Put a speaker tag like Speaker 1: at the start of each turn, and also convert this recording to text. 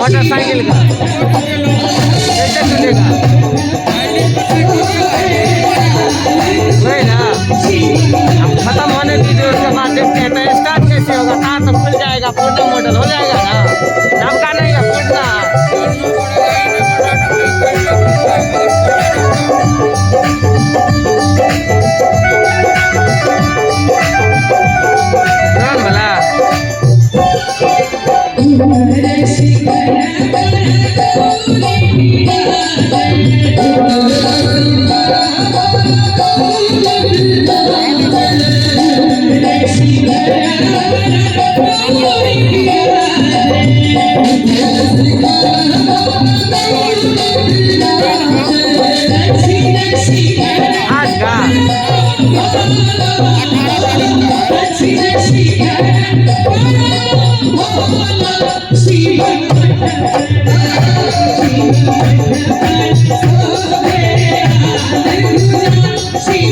Speaker 1: Motorcycle का कैसे चलेगा वही ना। हम खत्म होने दीजिए उसके बाद देखते हैं तो स्टार्ट कैसे होगा। कहाँ तो खुल जाएगा पूर्ण मॉडल हो जाएगा ना। नमका नहीं है पूर्ण भला आज का
Speaker 2: See